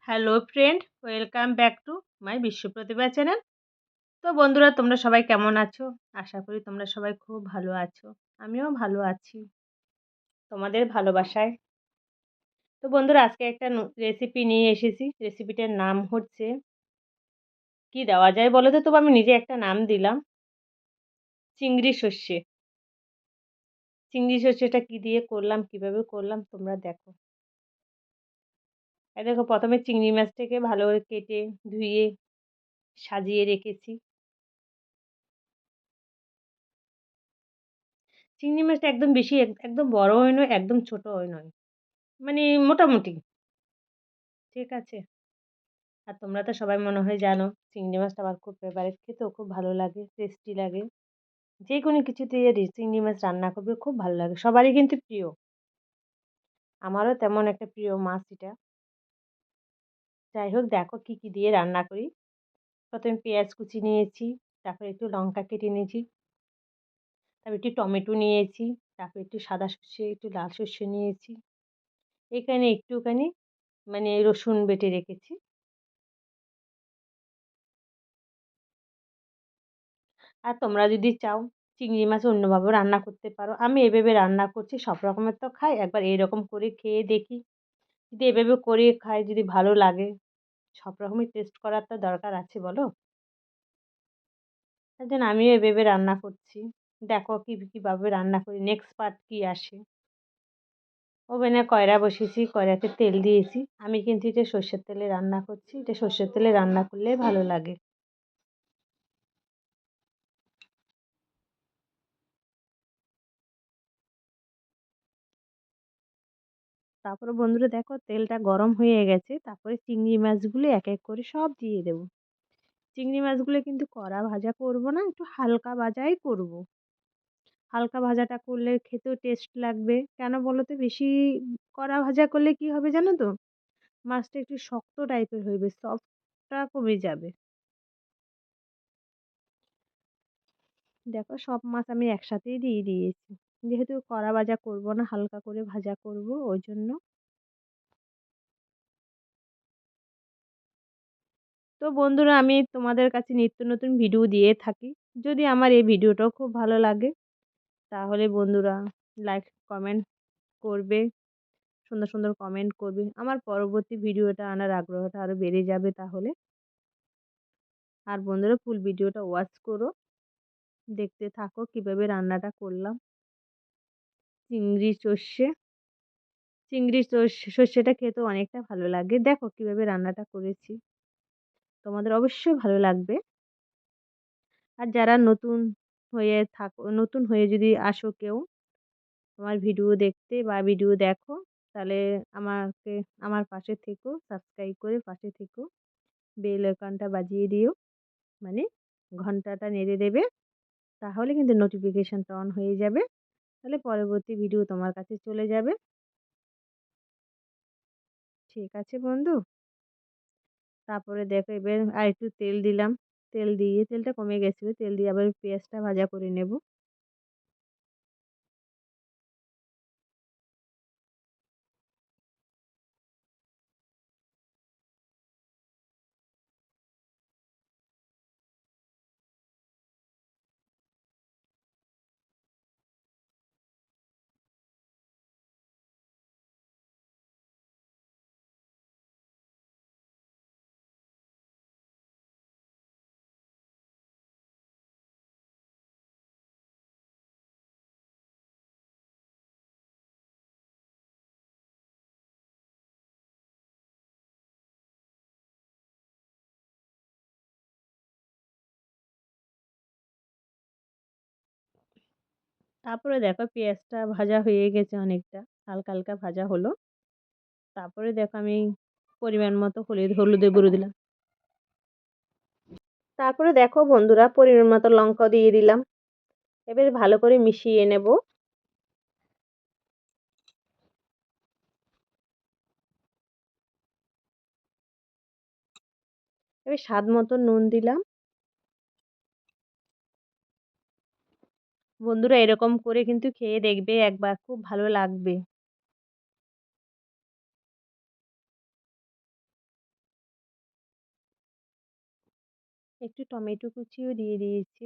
Hello friend, welcome back to my বিশ্ব প্রতিভা channel. তো বন্ধুরা, তোমরা সবাই কেমন আছো? আশা করি তোমরা সবাই খুব ভালো আছো। আমিও ভালো আছি তোমাদের ভালোবাসায়। তো বন্ধুরা, আজকে একটা রেসিপি নিয়ে এসেছি। রেসিপিটার নাম হচ্ছে, কি দেওয়া যায় বলো তো? তবু আমি নিজে একটা নাম দিলাম, চিংড়ি সর্ষে। চিংড়ি সর্ষেটা কি দিয়ে করলাম, কিভাবে করলাম তোমরা দেখো। এই দেখো, প্রথমে চিংড়ি মাছটাকে ভালো করে কেটে ধুয়ে সাজিয়ে রেখেছি। চিংড়ি মাছটা একদম বেশি একদম বড় হয় নয়, একদম ছোট হয় নয়। মানে মোটামুটি, ঠিক আছে? আর তোমরা তো সবাই মনে হয় জানো, চিংড়ি মাছটা আমার খুব ফেভারিট, খেতেও খুব ভালো লাগে, টেস্টি লাগে। যেকোনো কিছু দিয়ে চিংড়ি মাছ রান্না করবে খুব ভালো লাগে, সবারই কিন্তু প্রিয়। আমারও তেমন একটা প্রিয় মাছ এটা। যাই হোক, দেখো কি কি দিয়ে রান্না করি। প্রথমে পেঁয়াজ কুচি নিয়েছি, তারপরে একটু লঙ্কা কেটে নিয়েছি, তারপর একটু টমেটো নিয়েছি, তারপর একটু সাদা সর্ষে, একটু লাল সর্ষে নিয়েছি। এখানে একটুখানি রসুন বেটে রেখেছি। আর তোমরা যদি চাও চিংড়ি মাছ অন্যভাবেও রান্না করতে পারো। আমি এভাবে রান্না করছি, সব রকমের তো খাই, একবার এরকম করে খেয়ে দেখি। যদি এভাবে করে খাই, যদি ভালো লাগে, সব রকমই টেস্ট করার তো দরকার আছে বলো। তার জন্য আমিও এভাবে রান্না করছি। দেখো কীভাবে রান্না করি, নেক্সট পার্ট কী আসে। ওভেনে কয়রা বসিয়েছি, কয়রাতে তেল দিয়েছি। আমি কিন্তু এটা সর্ষের তেলে রান্না করছি, এটা সর্ষের তেলে রান্না করলে ভালো লাগে। তারপরে বন্ধুরা দেখো, তেলটা গরম হয়ে গেছে। তারপরে চিংড়ি মাছগুলো এক এক করে সব দিয়ে দেবো। চিংড়ি মাছগুলো কিন্তু কড়া ভাজা করব না, একটু হালকা ভাজাই করব। হালকা ভাজাটা করলে খেতেও টেস্ট লাগবে। কেন বলো তো? বেশি কড়া ভাজা করলে কি হবে জানো তো? মাছটা একটু শক্ত টাইপের হইবে, সফটটা কমে যাবে। দেখো, সব মাছ আমি একসাথেই দিয়ে দিয়েছি। যেহেতু কড়া ভাজা করব না, হালকা করে ভাজা করব, ওই জন্য। তো বন্ধুরা, আমি তোমাদের কাছে নিত্য নতুন ভিডিও দিয়ে থাকি। যদি আমার এই ভিডিওটাও খুব ভালো লাগে, তাহলে বন্ধুরা লাইক কমেন্ট করবে, সুন্দর সুন্দর কমেন্ট করবে। আমার পরবর্তী ভিডিওটা আনার আগ্রহটা আরও বেড়ে যাবে তাহলে। আর বন্ধুরা, ফুল ভিডিওটা ওয়াচ করো, দেখতে থাকো কিভাবে রান্নাটা করলাম। চিংড়ি সর্ষে, সর্ষেটা খেতেও অনেকটা ভালো লাগে। দেখো কিভাবে রান্নাটা করেছি, তোমাদের অবশ্যই ভালো লাগবে। আর যারা নতুন হয়ে যদি আসো কেউ আমার ভিডিও দেখতে বা ভিডিও দেখো, তাহলে আমাকে আমার পাশে থেকো, সাবস্ক্রাইব করে পাশে থেকো, বেল আইকনটা বাজিয়ে দিও, মানে ঘন্টাটা নেড়ে দেবে। তাহলে কিন্তু নোটিফিকেশনটা অন হয়ে যাবে, তাহলে পরবর্তী ভিডিও তোমার কাছে চলে যাবে। ঠিক আছে বন্ধু? তারপরে দেখো, এবার আর একটু তেল দিলাম। তেল দিয়ে, তেলটা কমে গেছিলো, তেল দিয়ে আবার পেঁয়াজটা ভাজা করে নেব। তারপরে দেখো, পেঁয়াজটা ভাজা হয়ে গেছে অনেকটা, হালকা হালকা ভাজা হলো। তারপরে দেখো, আমি পরিমাণ মতো হলুদের গুঁড়ো দিলাম। তারপরে দেখো বন্ধুরা, পরিমাণ মতো লঙ্কা দিয়ে দিলাম। এবার ভালো করে মিশিয়ে নেব। এবার স্বাদ মতো নুন দিলাম। বন্ধুরা, এরকম করে কিন্তু খেয়ে দেখবে একবার, খুব ভালো লাগবে। একটু টমেটো কুচিও দিয়ে দিয়েছি।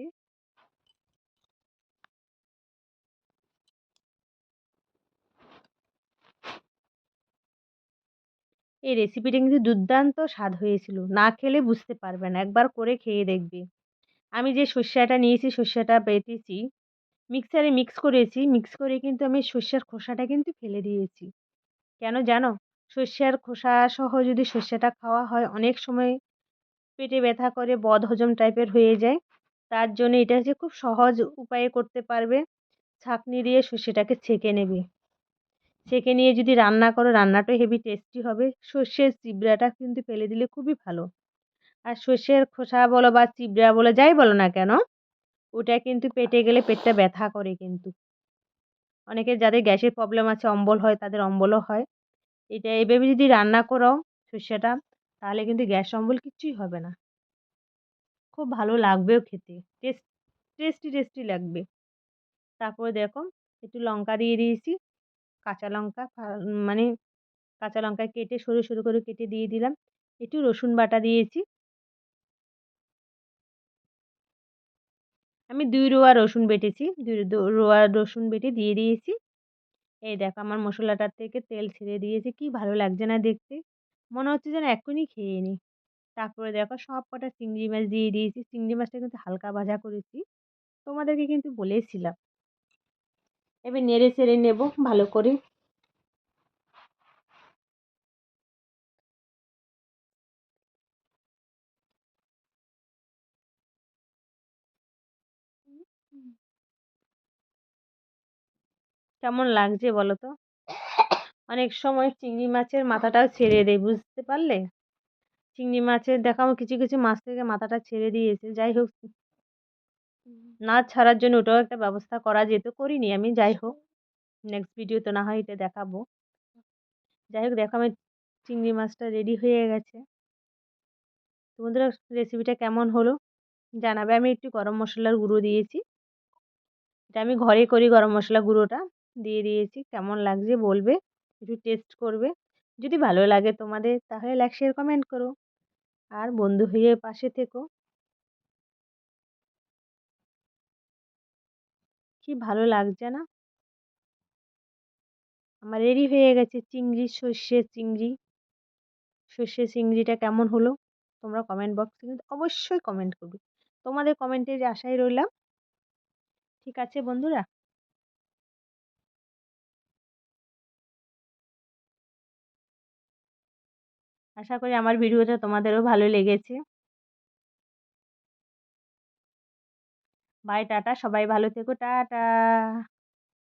এই রেসিপিটা কিন্তু দুর্দান্ত স্বাদ হয়েছিল। না খেলে বুঝতে পারবে না। একবার করে খেয়ে দেখবে। আমি যে সর্ষেটা নিয়েছি, সর্ষেটা বেটেছি, মিক্সারে মিক্স করেছি। মিক্স করে কিন্তু আমি সর্ষের খোসাটা কিন্তু ফেলে দিয়েছি। কেন জানো? সর্ষের খোসা সহ যদি সর্ষেটা খাওয়া হয় অনেক সময় পেটে ব্যথা করে, বদহজম টাইপের হয়ে যায়। তার জন্য এটা হচ্ছে খুব সহজ উপায়ে করতে পারবে। ছাঁকনি দিয়ে সর্ষেটাকে ছেঁকে নেবে। ছেঁকে নিয়ে যদি রান্না করো, রান্নাটাও হেভি টেস্টি হবে। সর্ষের চিবড়াটা কিন্তু ফেলে দিলে খুবই ভালো। আর সর্ষের খোসা বলো বা চিবড়া বলো, যাই বলো না কেন, ওটা কিন্তু পেটে গেলে পেটটা ব্যথা করে কিন্তু। অনেকের যাদের গ্যাসের প্রবলেম আছে, অম্বল হয়, তাদের অম্বলও হয়। এটা এভাবে যদি রান্না করো সর্ষেটা, তাহলে কিন্তু গ্যাস অম্বল কিচ্ছুই হবে না। খুব ভালো লাগবেও খেতে। টেস্টি, টেস্টি লাগবে। তারপরে দেখো একটু লঙ্কা দিয়ে দিয়েছি। কাঁচা লঙ্কা মানে কাঁচা লঙ্কা কেটে সরু, সরু করে কেটে দিয়ে দিলাম। একটু রসুন বাটা দিয়েছি। আমি ২ রোয়া রসুন বেটেছি। ২ রোয়া রসুন বেটে দিয়ে দিয়েছি। এই দেখো আমার মসলাটার থেকে তেল ছেড়ে দিয়েছে। কি ভালো লাগছে না দেখতে? মনে হচ্ছে যেন এক্ষুনি খেয়ে নিই। তারপরে দেখো সব কটা চিংড়ি মাছ দিয়ে দিয়েছি। চিংড়ি মাছটা কিন্তু হালকা ভাজা করেছি। তোমাদেরকে কিন্তু বলেছিলাম। এবার নেড়ে চেড়ে নেব ভালো করে। কেমন লাগছে বলো তো? অনেক সময় চিংড়ি মাছের মাথাটাও ছেড়ে দেয়, বুঝতে পারলে? চিংড়ি মাছের দেখাও কিছু, কিছু মাছ থেকে মাথাটা ছেড়ে দিয়েছে। যাই হোক, না ছাড়ার জন্য ওটাও একটা ব্যবস্থা করা যেত। করিনি আমি। যাই হোক, নেক্সট ভিডিওতে না হয় এটা দেখাবো। যাই হোক দেখো আমার চিংড়ি মাছটা রেডি হয়ে গেছে। তো বন্ধুরা রেসিপিটা কেমন হলো জানাবে। আমি একটু গরম মশলার গুঁড়ো দিয়েছি। এটা আমি ঘরে করি, গরম মশলা গুঁড়োটা দিয়ে দিয়েছি। কেমন লাগছে বলবে। একটু টেস্ট করবে। যদি ভালো লাগে তোমাদের তাহলে লাইক, শেয়ার, কমেন্ট করো। আর বন্ধু হয়ে পাশে থেকো। কি ভালো লাগছে না? আমার রেডি হয়ে গেছে চিংড়ি, সর্ষের চিংড়ি। সর্ষে চিংড়িটা কেমন হলো তোমরা কমেন্ট বক্সে কিন্তু অবশ্যই কমেন্ট করবে। তোমাদের কমেন্টের আশায় রইলাম। ঠিক আছে বন্ধুরা? আশা করি আমার ভিডিওটা তোমাদেরও ভালো লেগেছে। বাই, টাটা, সবাই ভালো থেকো, টাটা।